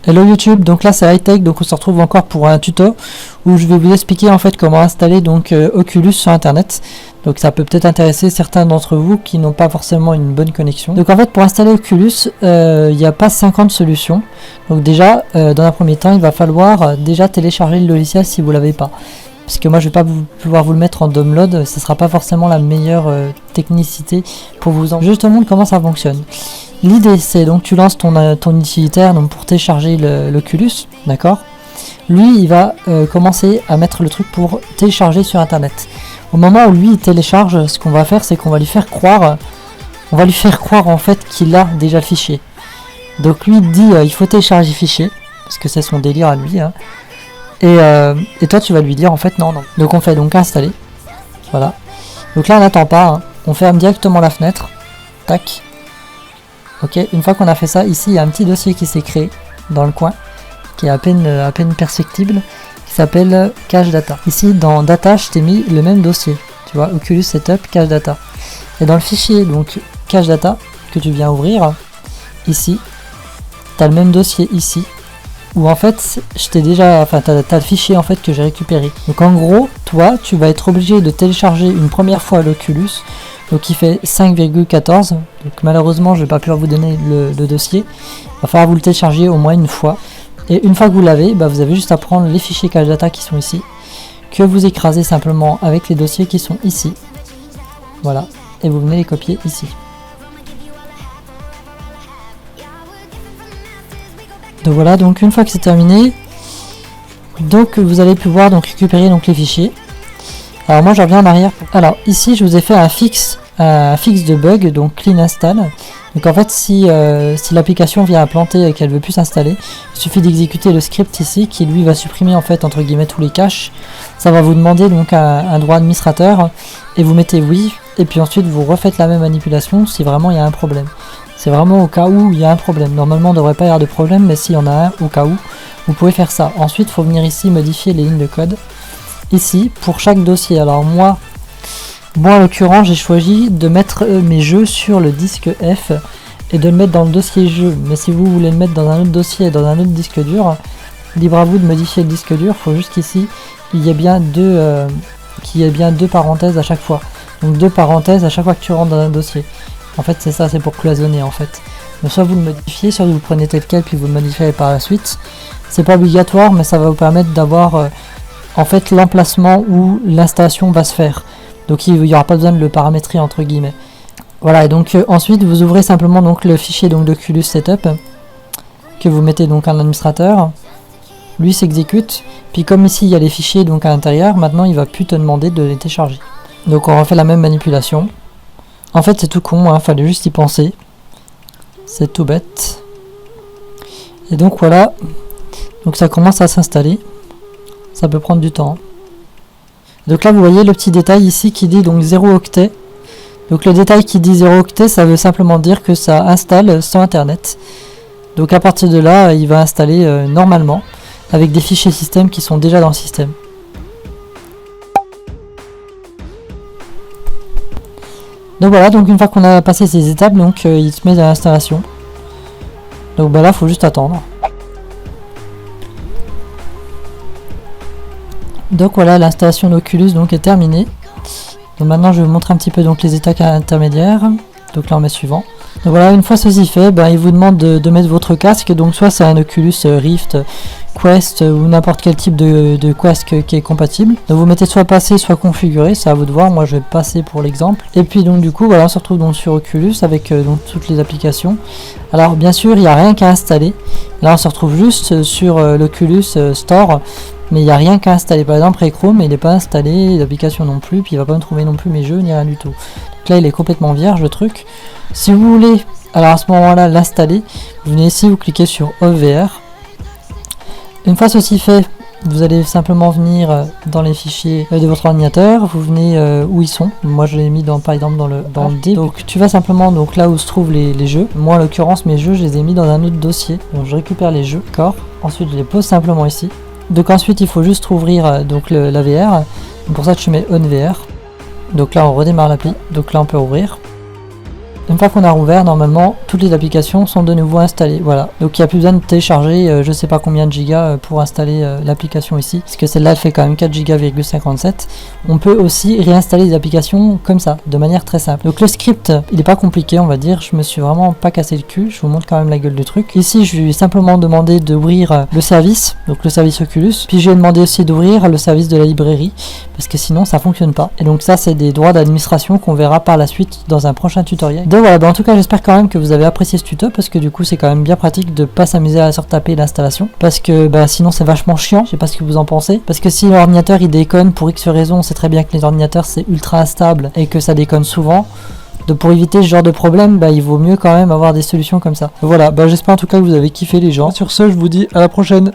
Hello YouTube, donc là c'est Hightech, donc on se retrouve encore pour un tuto où je vais vous expliquer en fait comment installer donc Oculus sur internet. Donc ça peut peut-être intéresser certains d'entre vous qui n'ont pas forcément une bonne connexion. Donc en fait pour installer Oculus, il n'y a pas 50 solutions. Donc déjà dans un premier temps il va falloir déjà télécharger le logiciel si vous l'avez pas. Parce que moi je vais pas pouvoir vous le mettre en download, ce sera pas forcément la meilleure technicité pour vous en... Juste te montre comment ça fonctionne. L'idée c'est donc tu lances ton utilitaire donc pour télécharger l'Oculus, d'accord. Lui il va commencer à mettre le truc pour télécharger sur internet. Au moment où lui il télécharge, ce qu'on va faire c'est qu'on va lui faire croire, en fait qu'il a déjà le fichier. Donc lui il dit il faut télécharger le fichier, parce que c'est son délire à lui, hein. Et toi tu vas lui dire en fait non. Donc on fait donc installer, voilà. Donc là on n'attend pas, hein. On ferme directement la fenêtre, tac. Ok, une fois qu'on a fait ça, ici il y a un petit dossier qui s'est créé dans le coin, qui est à peine perceptible, qui s'appelle Cache Data. Ici dans Data, je t'ai mis le même dossier, tu vois, Oculus Setup Cache Data. Et dans le fichier donc Cache Data que tu viens ouvrir, ici, tu as le même dossier ici, où en fait je t'ai déjà, enfin t'as le fichier en fait que j'ai récupéré. Donc en gros, toi tu vas être obligé de télécharger une première fois l'Oculus. Donc il fait 5,14, donc malheureusement je vais pas pouvoir vous donner le dossier, il va falloir vous le télécharger au moins une fois, et une fois que vous l'avez, vous avez juste à prendre les fichiers Cache Data qui sont ici, que vous écrasez simplement avec les dossiers qui sont ici, voilà, et vous venez les copier ici. Donc voilà, donc une fois que c'est terminé, donc vous allez pouvoir donc récupérer donc les fichiers. Alors moi je reviens en arrière. Alors ici je vous ai fait un fixe de bug, donc clean install. Donc en fait si l'application vient à planter et qu'elle veut plus s'installer, il suffit d'exécuter le script ici qui lui va supprimer en fait entre guillemets tous les caches. Ça va vous demander donc un droit administrateur et vous mettez oui, et puis ensuite vous refaites la même manipulation si vraiment il y a un problème. C'est vraiment au cas où il y a un problème. Normalement on ne devrait pas y avoir de problème, mais s'il y en a un au cas où, vous pouvez faire ça. Ensuite il faut venir ici modifier les lignes de code. Ici pour chaque dossier. Alors moi en l'occurrence j'ai choisi de mettre mes jeux sur le disque F et de le mettre dans le dossier jeu, mais si vous voulez le mettre dans un autre dossier, dans un autre disque dur, libre à vous de modifier le disque dur. Il faut juste qu'ici il y ait bien deux parenthèses à chaque fois, donc deux parenthèses à chaque fois que tu rentres dans un dossier. En fait c'est ça, c'est pour cloisonner en fait. Donc soit vous le modifiez, soit vous le prenez tel quel puis vous le modifiez par la suite. C'est pas obligatoire, mais ça va vous permettre d'avoir en fait l'emplacement où l'installation va se faire. Donc il n'y aura pas besoin de le paramétrer entre guillemets. Voilà, et donc ensuite vous ouvrez simplement donc le fichier donc d'Oculus Setup que vous mettez donc en administrateur. Lui s'exécute, puis comme ici il y a les fichiers donc à l'intérieur, maintenant il va plus te demander de les télécharger. Donc on refait la même manipulation. En fait c'est tout con, hein, fallait juste y penser. C'est tout bête. Et donc voilà, donc ça commence à s'installer. Ça peut prendre du temps. Donc là vous voyez le petit détail ici qui dit donc 0 octet. Donc le détail qui dit 0 octet, ça veut simplement dire que ça installe sans internet. Donc à partir de là il va installer normalement avec des fichiers système qui sont déjà dans le système. Donc voilà, donc une fois qu'on a passé ces étapes, donc il se met dans l'installation. Donc là faut juste attendre. Donc voilà, l'installation d'Oculus donc est terminée. Donc maintenant je vais vous montrer un petit peu donc les étapes intermédiaires. Donc là on met suivant. Donc voilà, une fois ceci fait, il vous demande de mettre votre casque. Donc soit c'est un Oculus Rift, Quest ou n'importe quel type de Quest qui est compatible. Donc vous mettez soit passé soit configuré, c'est à vous de voir. Moi je vais passer pour l'exemple. Et puis donc du coup voilà, on se retrouve donc sur Oculus avec donc toutes les applications. Alors bien sûr il n'y a rien qu'à installer. Là on se retrouve juste sur l'Oculus Store. Mais il n'y a rien qu'à installer. Par exemple Chrome il n'est pas installé, l'application non plus, puis il va pas me trouver non plus mes jeux ni rien du tout. Donc là il est complètement vierge le truc. Si vous voulez alors à ce moment là l'installer, vous venez ici, vous cliquez sur OVR. Une fois ceci fait, vous allez simplement venir dans les fichiers de votre ordinateur, vous venez où ils sont. Moi je l'ai mis par exemple dans le D. Donc tu vas simplement donc là où se trouvent les jeux. Moi en l'occurrence mes jeux je les ai mis dans un autre dossier. Donc je récupère les jeux, d'accord. Ensuite je les pose simplement ici. Donc ensuite il faut juste ouvrir donc la VR. Donc pour ça tu mets on VR. Donc là on redémarre l'appli. Donc là on peut ouvrir. une fois qu'on a rouvert, normalement, toutes les applications sont de nouveau installées. Voilà. Donc il n'y a plus besoin de télécharger je sais pas combien de gigas pour installer l'application ici. Parce que celle-là, elle fait quand même 4 gigas,57. On peut aussi réinstaller des applications comme ça, de manière très simple. Donc le script, il n'est pas compliqué, on va dire. Je me suis vraiment pas cassé le cul. Je vous montre quand même la gueule du truc. Ici, je lui ai simplement demandé d'ouvrir le service, donc le service Oculus. Puis je lui ai demandé aussi d'ouvrir le service de la librairie, parce que sinon ça fonctionne pas. Et donc ça, c'est des droits d'administration qu'on verra par la suite dans un prochain tutoriel. Donc voilà, en tout cas, j'espère quand même que vous avez apprécié ce tuto, parce que du coup, c'est quand même bien pratique de pas s'amuser à se retaper l'installation, parce que sinon c'est vachement chiant. Je sais pas ce que vous en pensez, parce que si l'ordinateur il déconne pour X raison, on sait très bien que les ordinateurs c'est ultra instable et que ça déconne souvent. Donc pour éviter ce genre de problème, il vaut mieux quand même avoir des solutions comme ça. Voilà, j'espère en tout cas que vous avez kiffé les gens. Sur ce, je vous dis à la prochaine.